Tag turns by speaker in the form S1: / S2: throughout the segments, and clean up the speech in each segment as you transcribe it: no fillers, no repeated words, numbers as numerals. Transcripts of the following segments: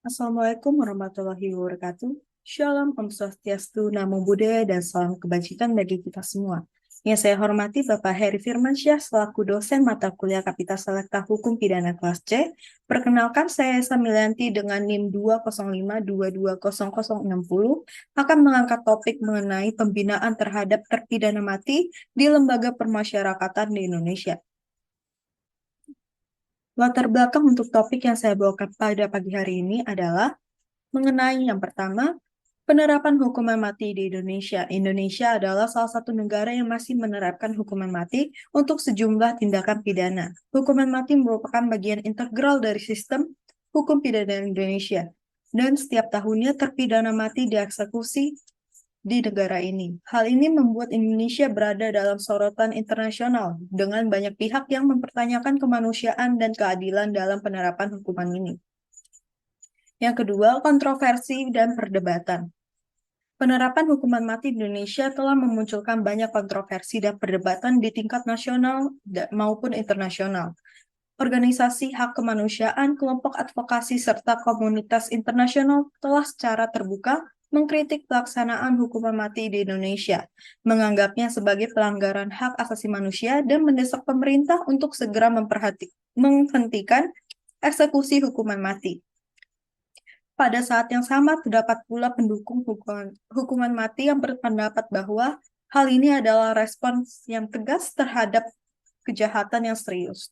S1: Assalamualaikum warahmatullahi wabarakatuh. Shalom, Om Swastiastu, Namo Buddhaya, dan salam kebajikan bagi kita semua. Yang saya hormati Bapak Heri Firmansyah selaku dosen mata kuliah Kapital Selekta Hukum Pidana kelas C. Perkenalkan, saya Samilianti dengan NIM 205220060 akan mengangkat topik mengenai pembinaan terhadap terpidana mati di lembaga permasyarakatan di Indonesia. Latar belakang untuk topik yang saya bawakan pada pagi hari ini adalah mengenai yang pertama, penerapan hukuman mati di Indonesia. Indonesia adalah salah satu negara yang masih menerapkan hukuman mati untuk sejumlah tindakan pidana. Hukuman mati merupakan bagian integral dari sistem hukum pidana Indonesia. Dan setiap tahunnya terpidana mati dieksekusi di negara ini. Hal ini membuat Indonesia berada dalam sorotan internasional dengan banyak pihak yang mempertanyakan kemanusiaan dan keadilan dalam penerapan hukuman ini. Yang kedua, kontroversi dan perdebatan. Penerapan hukuman mati di Indonesia telah memunculkan banyak kontroversi dan perdebatan di tingkat nasional maupun internasional. Organisasi hak kemanusiaan, kelompok advokasi, serta komunitas internasional telah secara terbuka mengkritik pelaksanaan hukuman mati di Indonesia, menganggapnya sebagai pelanggaran hak asasi manusia dan mendesak pemerintah untuk segera menghentikan eksekusi hukuman mati. Pada saat yang sama, terdapat pula pendukung hukuman mati yang berpendapat bahwa hal ini adalah respons yang tegas terhadap kejahatan yang serius.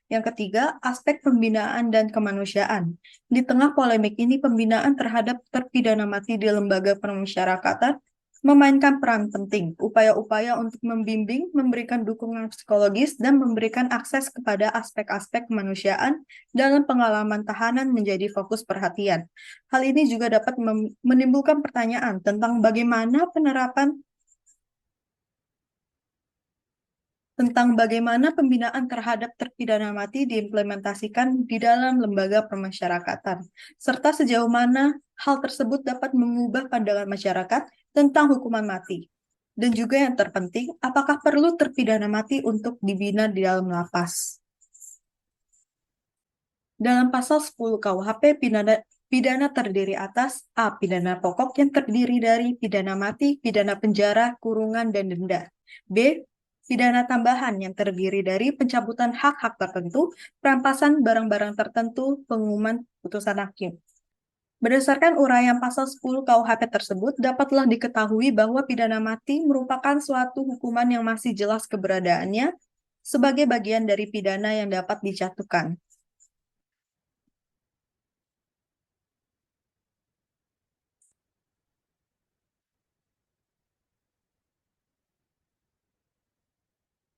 S1: Yang ketiga, aspek pembinaan dan kemanusiaan. Di tengah polemik ini, pembinaan terhadap terpidana mati di lembaga permasyarakatan memainkan peran penting. Upaya-upaya untuk membimbing, memberikan dukungan psikologis, dan memberikan akses kepada aspek-aspek kemanusiaan dalam pengalaman tahanan menjadi fokus perhatian. Hal ini juga dapat menimbulkan pertanyaan tentang bagaimana pembinaan terhadap terpidana mati diimplementasikan di dalam lembaga permasyarakatan, serta sejauh mana hal tersebut dapat mengubah pandangan masyarakat tentang hukuman mati. Dan juga yang terpenting, apakah perlu terpidana mati untuk dibina di dalam lapas? Dalam pasal 10 KUHP, pidana terdiri atas A. Pidana pokok yang terdiri dari pidana mati, pidana penjara, kurungan, dan denda. B. Pidana tambahan yang terdiri dari pencabutan hak-hak tertentu, perampasan barang-barang tertentu, pengumuman putusan hakim. Berdasarkan uraian pasal 10 KUHP tersebut, dapatlah diketahui bahwa pidana mati merupakan suatu hukuman yang masih jelas keberadaannya sebagai bagian dari pidana yang dapat dijatuhkan.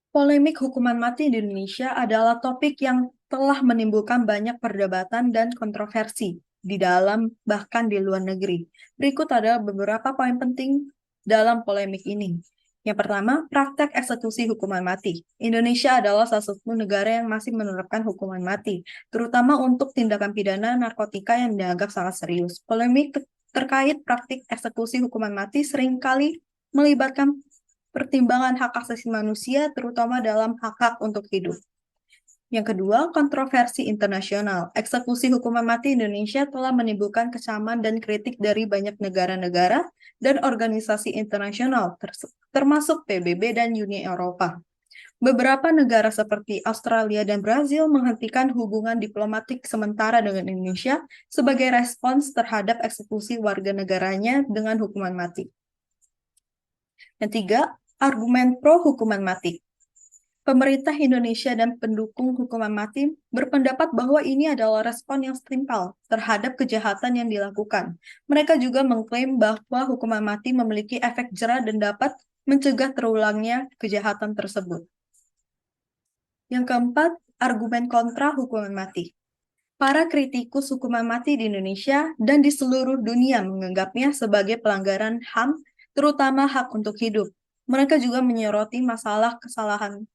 S1: Polemik hukuman mati di Indonesia adalah topik yang telah menimbulkan banyak perdebatan dan kontroversi di dalam bahkan di luar negeri. Berikut adalah beberapa poin penting dalam polemik ini. Yang pertama, praktek eksekusi hukuman mati. Indonesia adalah salah satu negara yang masih menerapkan hukuman mati, terutama untuk tindakan pidana narkotika yang dianggap sangat serius. Polemik terkait praktik eksekusi hukuman mati seringkali melibatkan pertimbangan hak asasi manusia, terutama dalam hak-hak untuk hidup. Yang kedua, kontroversi internasional. Eksekusi hukuman mati Indonesia telah menimbulkan kecaman dan kritik dari banyak negara-negara dan organisasi internasional, termasuk PBB dan Uni Eropa. Beberapa negara seperti Australia dan Brazil menghentikan hubungan diplomatik sementara dengan Indonesia sebagai respons terhadap eksekusi warga negaranya dengan hukuman mati. Yang tiga, argumen pro hukuman mati. Pemerintah Indonesia dan pendukung hukuman mati berpendapat bahwa ini adalah respon yang setimpal terhadap kejahatan yang dilakukan. Mereka juga mengklaim bahwa hukuman mati memiliki efek jera dan dapat mencegah terulangnya kejahatan tersebut. Yang keempat, argumen kontra hukuman mati. Para kritikus hukuman mati di Indonesia dan di seluruh dunia menganggapnya sebagai pelanggaran HAM, terutama hak untuk hidup. Mereka juga menyoroti masalah kesalahan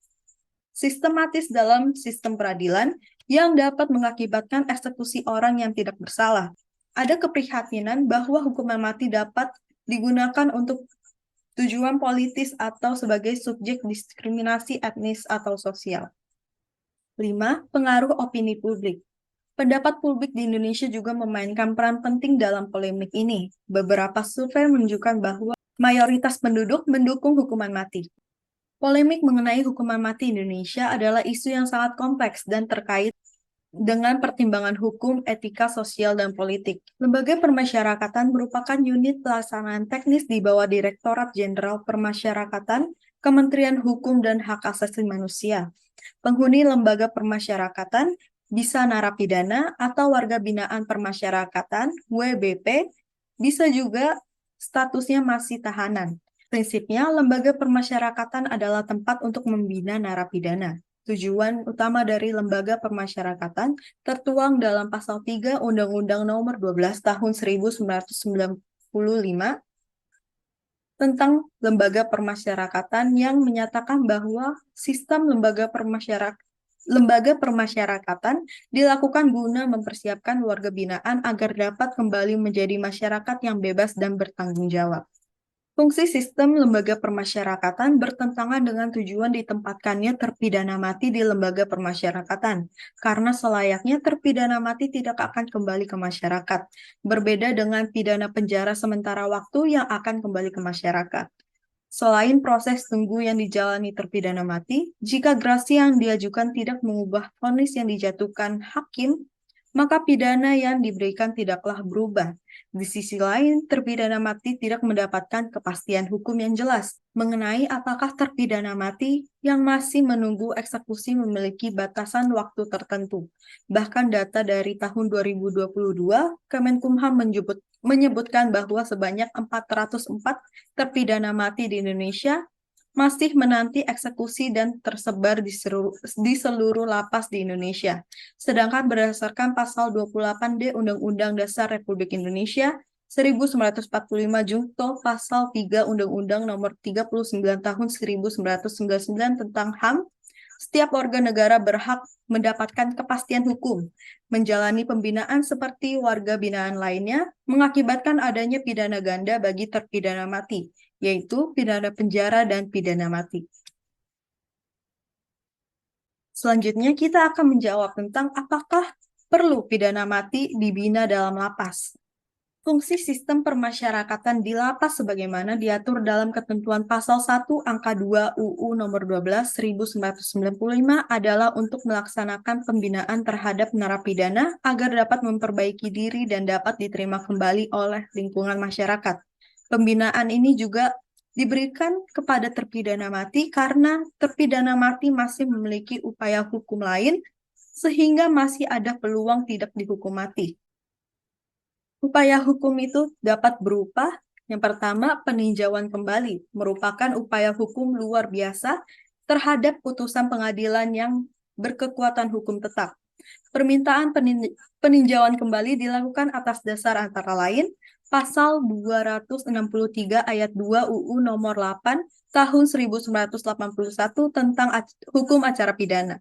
S1: sistematis dalam sistem peradilan yang dapat mengakibatkan eksekusi orang yang tidak bersalah. Ada keprihatinan bahwa hukuman mati dapat digunakan untuk tujuan politis atau sebagai subjek diskriminasi etnis atau sosial. 5. Pengaruh opini publik. Pendapat publik di Indonesia juga memainkan peran penting dalam polemik ini. Beberapa survei menunjukkan bahwa mayoritas penduduk mendukung hukuman mati. Polemik mengenai hukuman mati Indonesia adalah isu yang sangat kompleks dan terkait dengan pertimbangan hukum, etika, sosial, dan politik. Lembaga Permasyarakatan merupakan unit pelaksanaan teknis di bawah Direktorat Jenderal Permasyarakatan, Kementerian Hukum dan Hak Asasi Manusia. Penghuni lembaga permasyarakatan bisa narapidana atau warga binaan permasyarakatan, WBP, bisa juga statusnya masih tahanan. Prinsipnya, lembaga permasyarakatan adalah tempat untuk membina narapidana. Tujuan utama dari lembaga permasyarakatan tertuang dalam Pasal 3 Undang-Undang Nomor 12 Tahun 1995 tentang lembaga permasyarakatan yang menyatakan bahwa sistem lembaga permasyarakatan dilakukan guna mempersiapkan warga binaan agar dapat kembali menjadi masyarakat yang bebas dan bertanggung jawab. Fungsi sistem lembaga permasyarakatan bertentangan dengan tujuan ditempatkannya terpidana mati di lembaga permasyarakatan, karena selayaknya terpidana mati tidak akan kembali ke masyarakat, berbeda dengan pidana penjara sementara waktu yang akan kembali ke masyarakat. Selain proses tunggu yang dijalani terpidana mati, jika gerasi yang diajukan tidak mengubah vonis yang dijatuhkan hakim, maka pidana yang diberikan tidaklah berubah. Di sisi lain, terpidana mati tidak mendapatkan kepastian hukum yang jelas mengenai apakah terpidana mati yang masih menunggu eksekusi memiliki batasan waktu tertentu. Bahkan data dari tahun 2022, Kemenkumham menyebutkan bahwa sebanyak 404 terpidana mati di Indonesia masih menanti eksekusi dan tersebar di seluruh lapas di Indonesia. Sedangkan berdasarkan pasal 28D Undang-Undang Dasar Republik Indonesia 1945 junto pasal 3 Undang-Undang Nomor 39 Tahun 1999 tentang HAM, setiap warga negara berhak mendapatkan kepastian hukum, menjalani pembinaan seperti warga binaan lainnya, mengakibatkan adanya pidana ganda bagi terpidana mati, yaitu pidana penjara dan pidana mati. Selanjutnya kita akan menjawab tentang apakah perlu pidana mati dibina dalam lapas. Fungsi sistem permasyarakatan di lapas sebagaimana diatur dalam ketentuan pasal 1 angka 2 UU nomor 12 1995 adalah untuk melaksanakan pembinaan terhadap narapidana agar dapat memperbaiki diri dan dapat diterima kembali oleh lingkungan masyarakat. Pembinaan ini juga diberikan kepada terpidana mati karena terpidana mati masih memiliki upaya hukum lain sehingga masih ada peluang tidak dihukum mati. Upaya hukum itu dapat berupa, yang pertama, peninjauan kembali, merupakan upaya hukum luar biasa terhadap putusan pengadilan yang berkekuatan hukum tetap. Permintaan peninjauan kembali dilakukan atas dasar antara lain Pasal 263 Ayat 2 UU Nomor 8 Tahun 1981 tentang hukum acara pidana,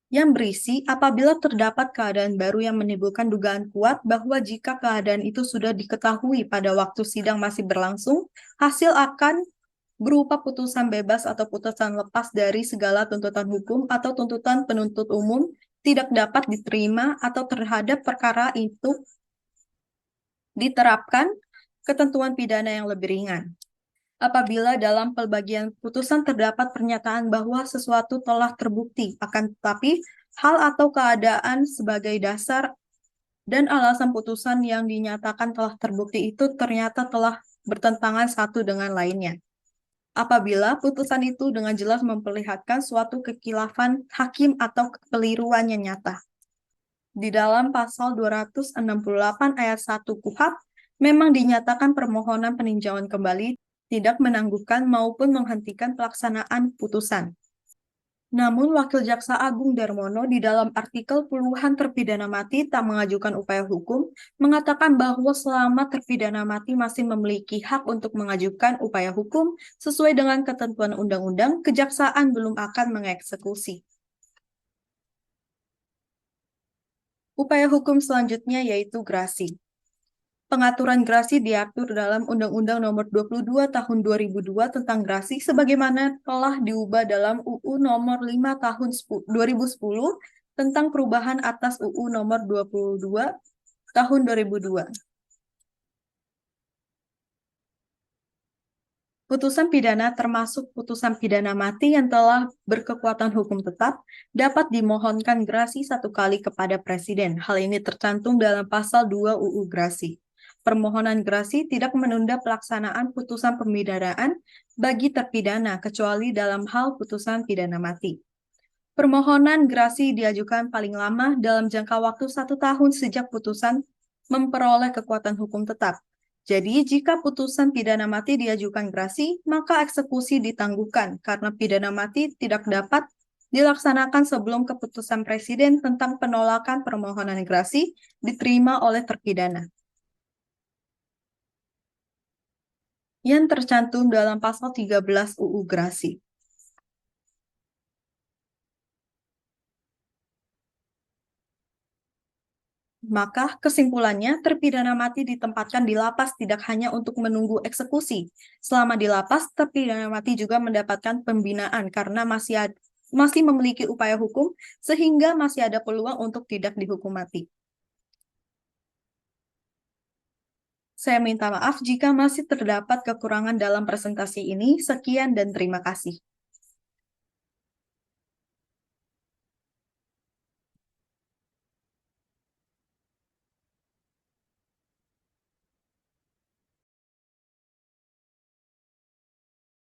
S1: yang berisi apabila terdapat keadaan baru yang menimbulkan dugaan kuat bahwa jika keadaan itu sudah diketahui pada waktu sidang masih berlangsung, hasil akan berupa putusan bebas atau putusan lepas dari segala tuntutan hukum atau tuntutan penuntut umum tidak dapat diterima atau terhadap perkara itu diterapkan ketentuan pidana yang lebih ringan. Apabila dalam pembagian putusan terdapat pernyataan bahwa sesuatu telah terbukti, akan tetapi hal atau keadaan sebagai dasar dan alasan putusan yang dinyatakan telah terbukti itu ternyata telah bertentangan satu dengan lainnya. Apabila putusan itu dengan jelas memperlihatkan suatu kekilafan hakim atau kekeliruan yang nyata. Di dalam pasal 268 ayat 1 KUHP, memang dinyatakan permohonan peninjauan kembali tidak menangguhkan maupun menghentikan pelaksanaan putusan. Namun, Wakil Jaksa Agung Darmono di dalam artikel puluhan terpidana mati tak mengajukan upaya hukum, mengatakan bahwa selama terpidana mati masih memiliki hak untuk mengajukan upaya hukum sesuai dengan ketentuan undang-undang, kejaksaan belum akan mengeksekusi. Upaya hukum selanjutnya yaitu gerasi. Pengaturan gerasi diatur dalam Undang-Undang Nomor 22 Tahun 2002 tentang gerasi sebagaimana telah diubah dalam UU Nomor 5 Tahun 2010 tentang perubahan atas UU nomor 22 tahun 2002. Putusan pidana termasuk putusan pidana mati yang telah berkekuatan hukum tetap dapat dimohonkan gerasi 1 kali kepada Presiden. Hal ini tercantum dalam pasal 2 UU Gerasi. Permohonan gerasi tidak menunda pelaksanaan putusan pemidanaan bagi terpidana kecuali dalam hal putusan pidana mati. Permohonan gerasi diajukan paling lama dalam jangka waktu 1 tahun sejak putusan memperoleh kekuatan hukum tetap. Jadi, jika putusan pidana mati diajukan gerasi, maka eksekusi ditangguhkan karena pidana mati tidak dapat dilaksanakan sebelum keputusan Presiden tentang penolakan permohonan gerasi diterima oleh terpidana. Yang tercantum dalam pasal 13 UU Gerasi. Maka kesimpulannya, terpidana mati ditempatkan di lapas tidak hanya untuk menunggu eksekusi. Selama di lapas, terpidana mati juga mendapatkan pembinaan karena masih memiliki upaya hukum sehingga masih ada peluang untuk tidak dihukum mati. Saya minta maaf jika masih terdapat kekurangan dalam presentasi ini. Sekian dan terima kasih.